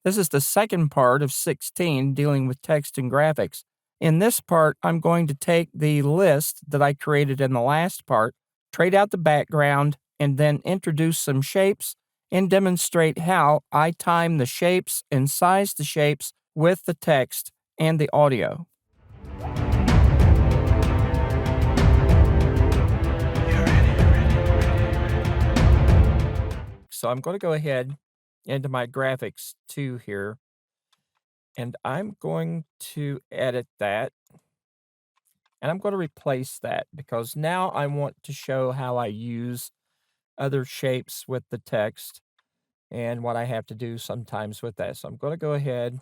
This is the second part of 16 dealing with text and graphics. In this part, I'm going to take the list that I created in the last part, trade out the background, and then introduce some shapes and demonstrate how I time the shapes and size the shapes with the text and the audio. So I'm going to go ahead into my graphics 2 here, and I'm going to edit that. And I'm going to replace that because now I want to show how I use other shapes with the text and what I have to do sometimes with that. So I'm going to go ahead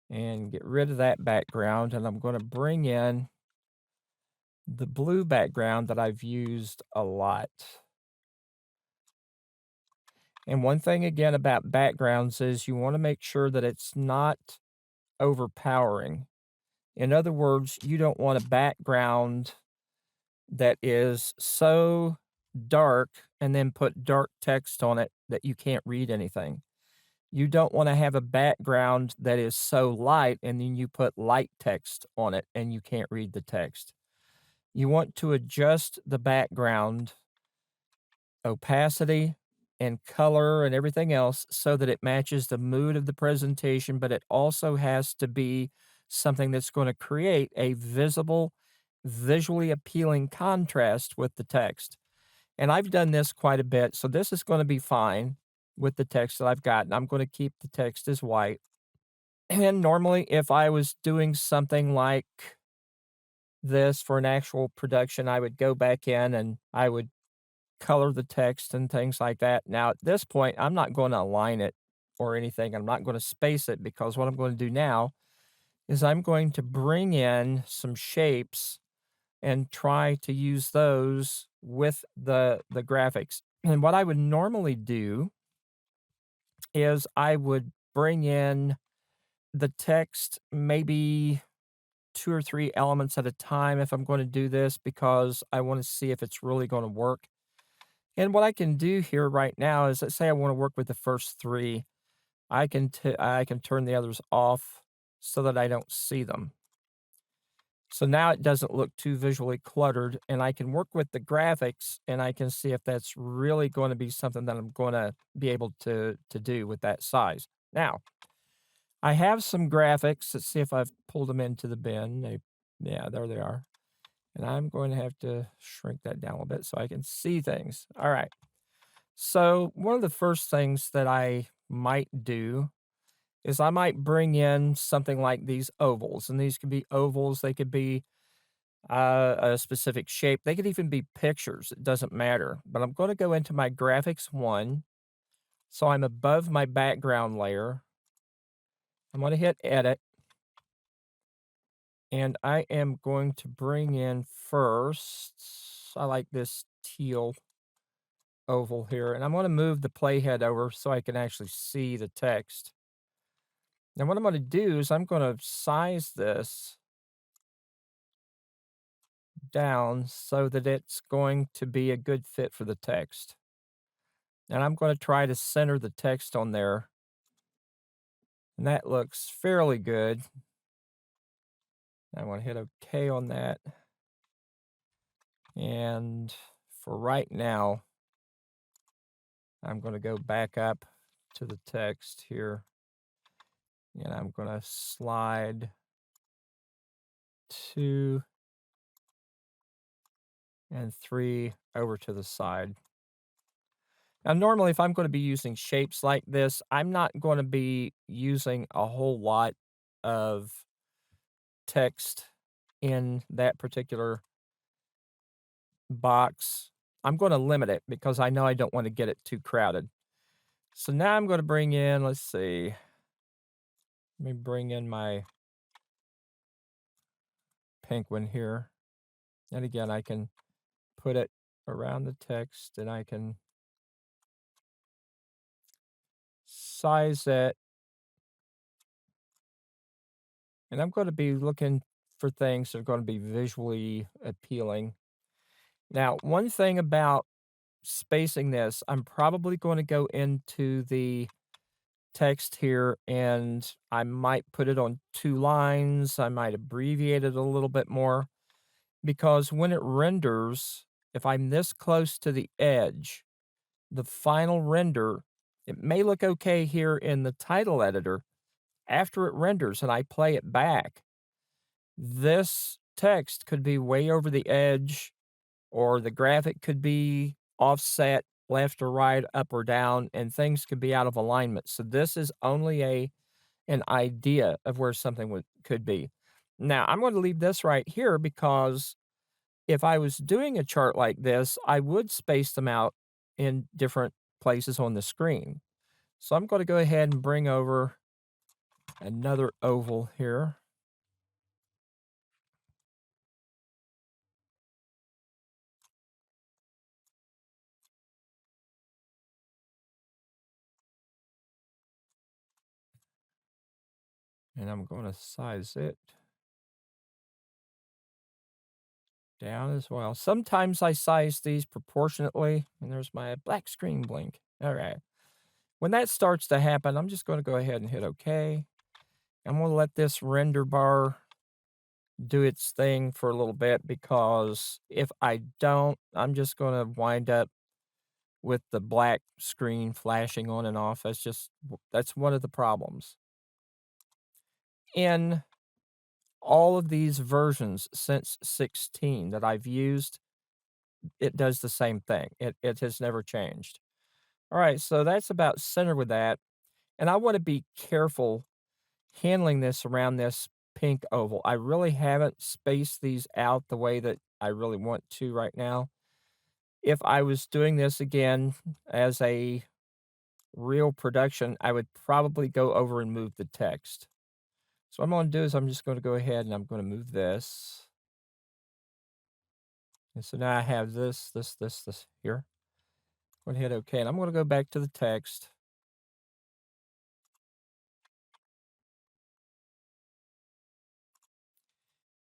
and get rid of that background, and I'm going to bring in the blue background that I've used a lot. And one thing again about backgrounds is you want to make sure that it's not overpowering. In other words, you don't want a background that is so dark and then put dark text on it that you can't read anything. You don't want to have a background that is so light and then you put light text on it and you can't read the text. You want to adjust the background opacity and color and everything else so that it matches the mood of the presentation, but it also has to be something that's going to create a visible, visually appealing contrast with the text. And I've done this quite a bit, so this is going to be fine with the text that I've got. And I'm going to keep the text as white. And normally, if I was doing something like this for an actual production, I would go back in and I would color the text and things like that. Now, at this point, I'm not going to align it or anything. I'm not going to space it because what I'm going to do now is I'm going to bring in some shapes and try to use those with the graphics. And what I would normally do is I would bring in the text maybe 2 or 3 elements at a time if I'm going to do this because I want to see if it's really going to work. And what I can do here right now is, let's say I want to work with the first 3, I can turn the others off so that I don't see them. So now it doesn't look too visually cluttered, and I can work with the graphics, and I can see if that's really going to be something that I'm going to be able to do with that size. Now, I have some graphics. Let's see if I've pulled them into the bin. Yeah, there they are. And I'm going to have to shrink that down a little bit so I can see things. All right. So one of the first things that I might do is I might bring in something like these ovals, and these could be ovals. They could be a specific shape. They could even be pictures. It doesn't matter. But I'm going to go into my graphics 1. So I'm above my background layer. I'm going to hit edit. And I am going to bring in first, I like this teal oval here, and I'm going to move the playhead over so I can actually see the text. Now what I'm going to do is I'm going to size this down so that it's going to be a good fit for the text. And I'm going to try to center the text on there. And that looks fairly good. I want to hit OK on that. And for right now, I'm going to go back up to the text here. And I'm going to slide 2 and 3 over to the side. Now, normally, if I'm going to be using shapes like this, I'm not going to be using a whole lot of text in that particular box. I'm going to limit it because I know I don't want to get it too crowded. So now I'm going to bring in, let's see, let me bring in my pink one here. And again, I can put it around the text and I can size it. And I'm going to be looking for things that are going to be visually appealing. Now, one thing about spacing this, I'm probably going to go into the text here and I might put it on 2 lines, I might abbreviate it a little bit more because when it renders, if I'm this close to the edge, the final render, it may look okay here in the title editor. After it renders and I play it back, this text could be way over the edge, or the graphic could be offset left or right, up or down, and things could be out of alignment. So this is only an idea of where something could be. Now, I'm going to leave this right here because if I was doing a chart like this, I would space them out in different places on the screen. So I'm going to go ahead and bring over another oval here. And I'm going to size it down as well. Sometimes I size these proportionately, and there's my black screen blink. All right. When that starts to happen, I'm just going to go ahead and hit OK. I'm going to let this render bar do its thing for a little bit because if I don't, I'm just going to wind up with the black screen flashing on and off. That's one of the problems. In all of these versions since 16 that I've used, it does the same thing. It has never changed. All right, so that's about center with that. And I want to be careful handling this around this pink oval. I really haven't spaced these out the way that I really want to right now. If I was doing this again as a real production, I would probably go over and move the text. So what I'm going to do is I'm just going to go ahead and I'm going to move this. And so now I have this here. Go ahead, OK, and I'm going to go back to the text.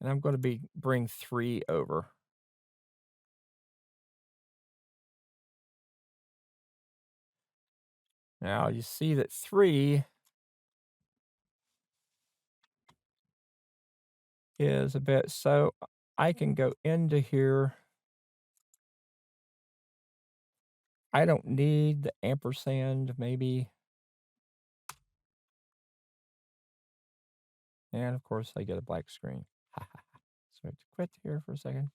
And I'm going to bring 3 over. Now you see that 3 is a bit, so I can go into here. I don't need the ampersand, maybe. And of course I get a black screen. So I have to quit here for a second.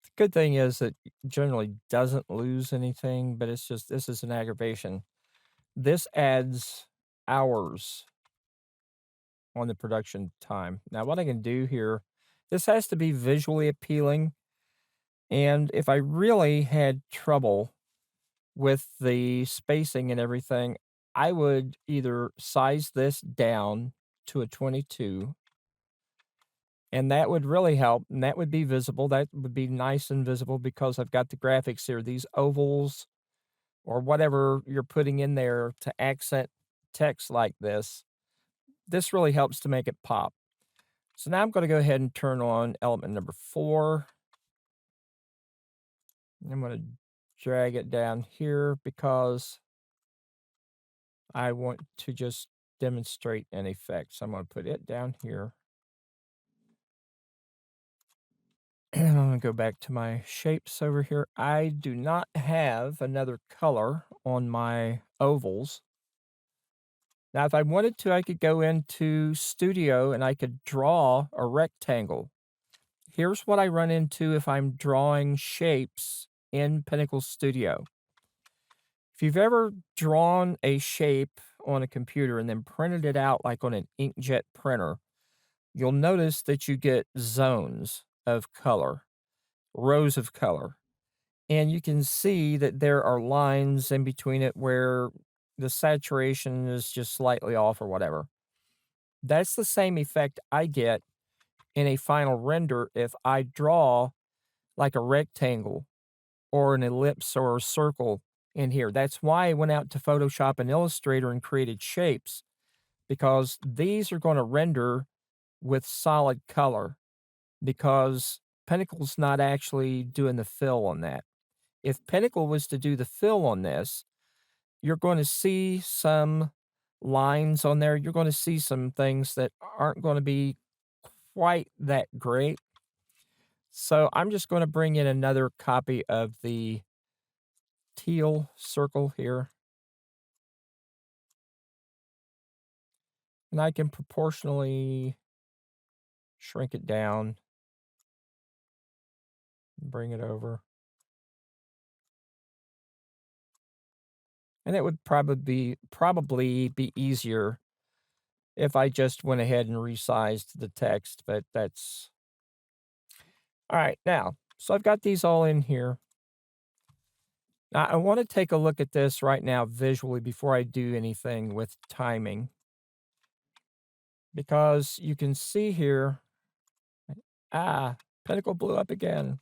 The good thing is it generally doesn't lose anything, but it's just, this is an aggravation. This adds hours on the production time. Now, what I can do here, this has to be visually appealing. And if I really had trouble with the spacing and everything, I would either size this down to a 22, and that would really help, and that would be visible. That would be nice and visible because I've got the graphics here, these ovals or whatever you're putting in there to accent text like this. This really helps to make it pop. So now I'm going to go ahead and turn on element number 4. I'm going to drag it down here because I want to just demonstrate an effect. So I'm going to put it down here. And I'm going to go back to my shapes over here. I do not have another color on my ovals. Now, if I wanted to, I could go into Studio and I could draw a rectangle. Here's what I run into if I'm drawing shapes in Pinnacle Studio. If you've ever drawn a shape on a computer and then printed it out like on an inkjet printer, you'll notice that you get zones of color, rows of color. And you can see that there are lines in between it where the saturation is just slightly off or whatever. That's the same effect I get in a final render if I draw like a rectangle or an ellipse or a circle in here. That's why I went out to Photoshop and Illustrator and created shapes, because these are going to render with solid color because Pinnacle's not actually doing the fill on that. if Pinnacle was to do the fill on this, you're going to see some lines on there. You're going to see some things that aren't going to be quite that great. So I'm just going to bring in another copy of the teal circle here. And I can proportionally shrink it down, bring it over. And it would probably be easier if I just went ahead and resized the text, but that's all right. Now, so I've got these all in here. Now, I want to take a look at this right now visually before I do anything with timing, because you can see here, Pinnacle blew up again.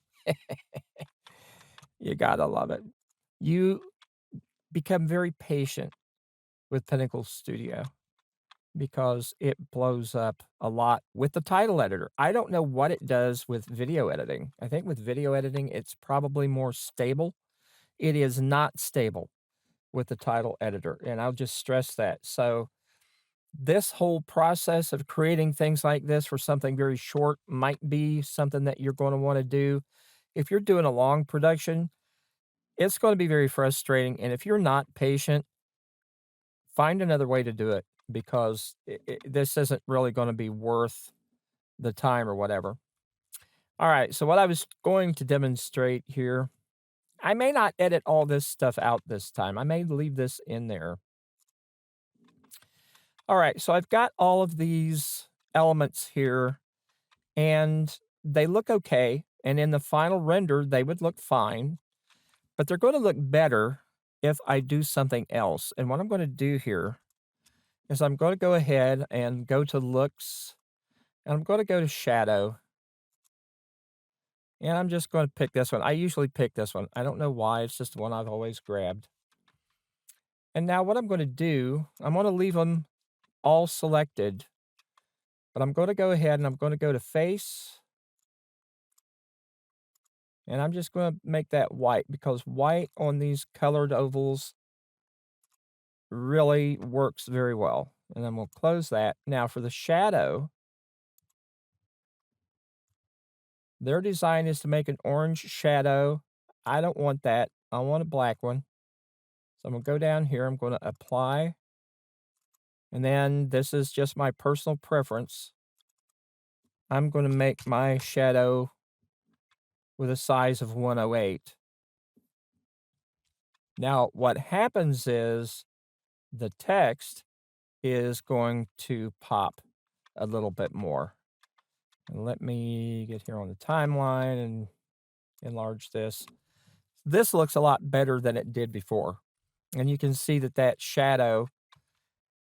You gotta love it. You become very patient with Pinnacle Studio because it blows up a lot with the title editor. I don't know what it does with video editing. I think with video editing, it's probably more stable. It is not stable with the title editor, and I'll just stress that. So, this whole process of creating things like this for something very short might be something that you're going to want to do. If you're doing a long production, it's going to be very frustrating. And if you're not patient, find another way to do it because this isn't really going to be worth the time or whatever. All right. So, what I was going to demonstrate here, I may not edit all this stuff out this time. I may leave this in there. All right. So, I've got all of these elements here and they look okay. And in the final render, they would look fine, but they're going to look better if I do something else. And what I'm going to do here is I'm going to go ahead and go to looks, and I'm going to go to shadow. And I'm just going to pick this one. I usually pick this one. I don't know why. It's just the one I've always grabbed. And now what I'm going to do, I'm going to leave them all selected, but I'm going to go ahead and I'm going to go to face. And I'm just going to make that white because white on these colored ovals really works very well. And then we'll close that. Now for the shadow, their design is to make an orange shadow. I don't want that. I want a black one. So I'm going to go down here. I'm going to apply. And then this is just my personal preference. I'm going to make my shadow with a size of 108. Now, what happens is the text is going to pop a little bit more. And let me get here on the timeline and enlarge this. This looks a lot better than it did before. And you can see that that shadow,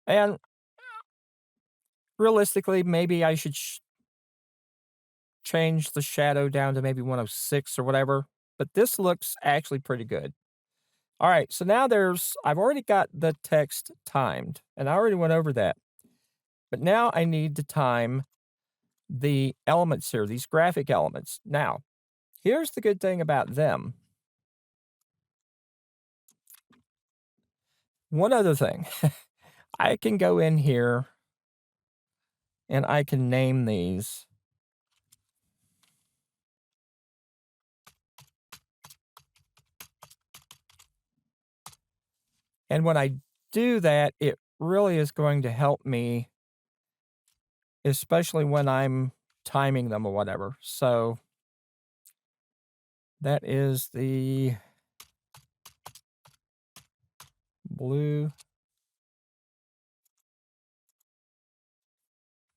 and realistically, maybe I should change the shadow down to maybe 106 or whatever, but this looks actually pretty good. All right, so now I've already got the text timed, and I already went over that. But now I need to time the elements here, these graphic elements. Now, here's the good thing about them. One other thing, I can go in here and I can name these. And when I do that, it really is going to help me, especially when I'm timing them or whatever. So that is the blue.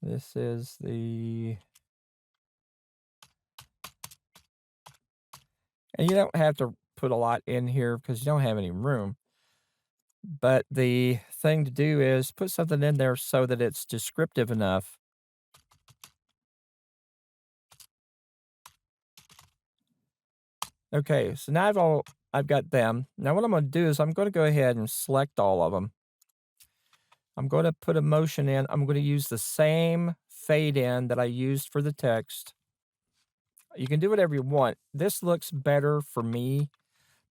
This is the, and you don't have to put a lot in here because you don't have any room. But the thing to do is put something in there so that it's descriptive enough. Okay, so now I've got them. Now what I'm going to do is I'm going to go ahead and select all of them. I'm going to put a motion in. I'm going to use the same fade in that I used for the text. You can do whatever you want. This looks better for me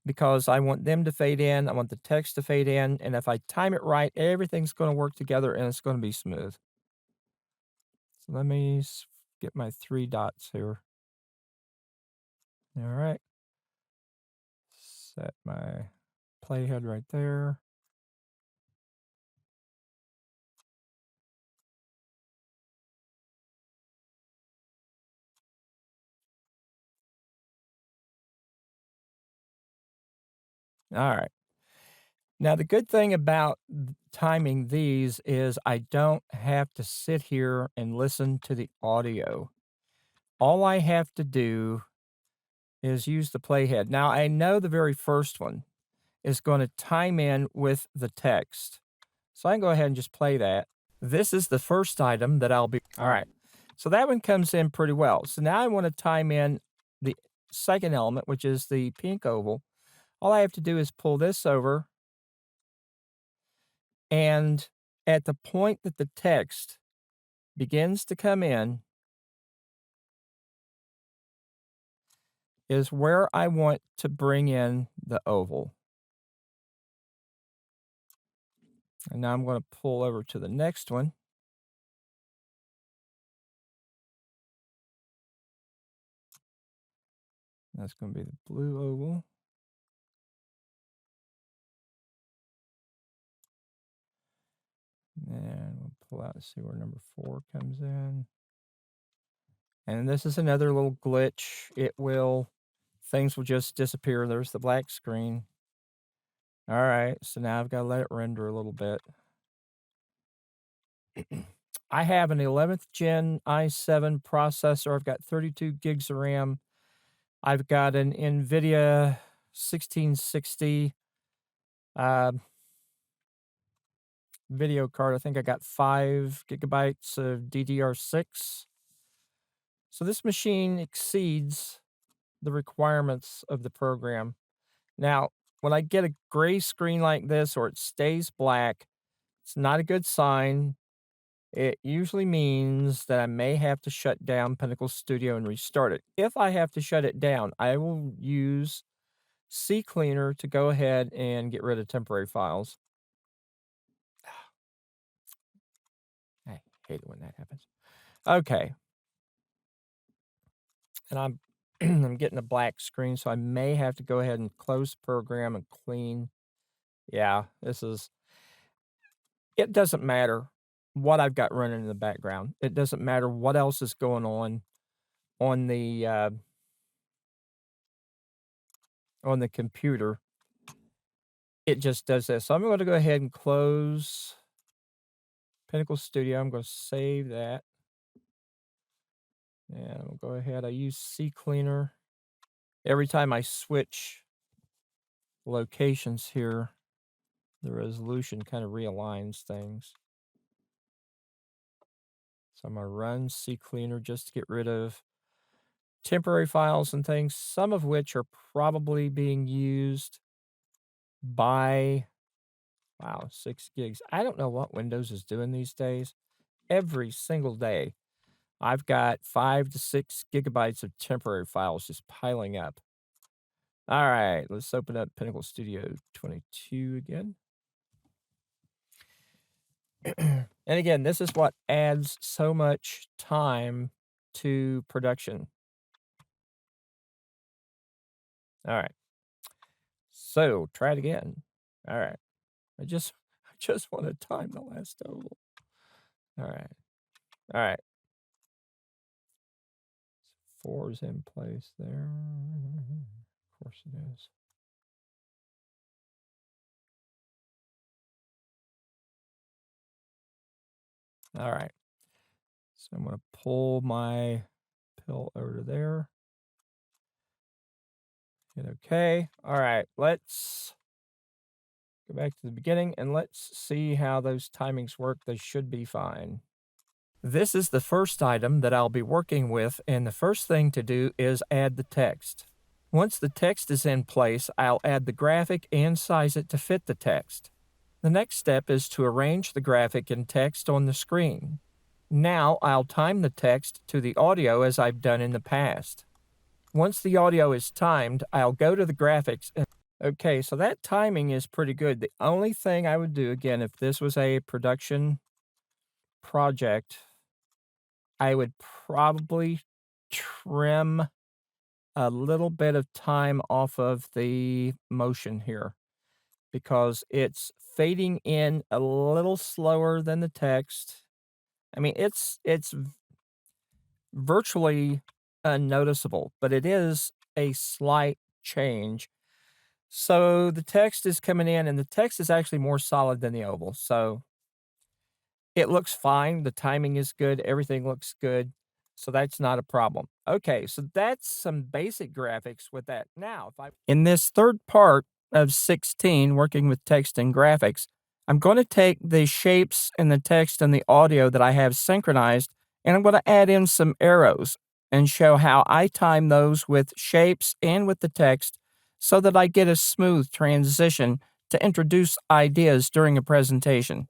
because I want them to fade in, I want the text to fade in, and if I time it right, everything's gonna work together and it's gonna be smooth. So let me get my 3 dots here. All right. Set my playhead right there. All right. Now, the good thing about timing these is I don't have to sit here and listen to the audio. All I have to do is use the playhead. Now, I know the very first one is going to time in with the text. So I can go ahead and just play that. This is the first item that I'll be. All right. So that one comes in pretty well. So now I want to time in the second element, which is the pink oval. All I have to do is pull this over. And at the point that the text begins to come in is where I want to bring in the oval. And now I'm going to pull over to the next one. That's going to be the blue oval. And we'll pull out and see where number 4 comes in. And this is another little glitch. Things will just disappear. There's the black screen. All right, so now I've got to let it render a little bit. I have an 11th gen i7 processor. I've got 32 gigs of RAM. I've got an NVIDIA 1660 video card. I think I got 5 gigabytes of DDR6. So this machine exceeds the requirements of the program. Now, when I get a gray screen like this or it stays black, it's not a good sign. It usually means that I may have to shut down Pinnacle Studio and restart it. If I have to shut it down, I will use CCleaner to go ahead and get rid of temporary files. I hate it when that happens. Okay. And I'm I'm getting a black screen, so I may have to go ahead and close the program and clean. Yeah, it doesn't matter what I've got running in the background. It doesn't matter what else is going on the computer. It just does this. So I'm going to go ahead and close Pinnacle Studio. I'm going to save that. And we'll go ahead. I use CCleaner. Every time I switch locations here, the resolution kind of realigns things. So I'm going to run CCleaner just to get rid of temporary files and things, some of which are probably being used by, 6 gigs. I don't know what Windows is doing these days. Every single day, I've got 5 to 6 gigabytes of temporary files just piling up. All right, let's open up Pinnacle Studio 22 again. And again, this is what adds so much time to production. All right. So try it again. All right. I just want to time the last oval. All right. All right. 4 is in place there. Of course it is. All right. So I'm going to pull my pill over to there. Hit OK. All right. Let's go back to the beginning and let's see how those timings work. They should be fine. This is the first item that I'll be working with, and the first thing to do is add the text. Once the text is in place, I'll add the graphic and size it to fit the text. The next step is to arrange the graphic and text on the screen. Now I'll time the text to the audio as I've done in the past. Once the audio is timed, I'll go to the graphics and Okay, so that timing is pretty good. The only thing I would do, again, if this was a production project, I would probably trim a little bit of time off of the motion here because it's fading in a little slower than the text. I mean, it's virtually unnoticeable, but it is a slight change. So the text is coming in, and the text is actually more solid than the oval. So it looks fine. The timing is good. Everything looks good. So that's not a problem. Okay, so that's some basic graphics with that. Now, if I in this third part of 16, working with text and graphics, I'm going to take the shapes and the text and the audio that I have synchronized, and I'm going to add in some arrows and show how I time those with shapes and with the text so that I get a smooth transition to introduce ideas during a presentation.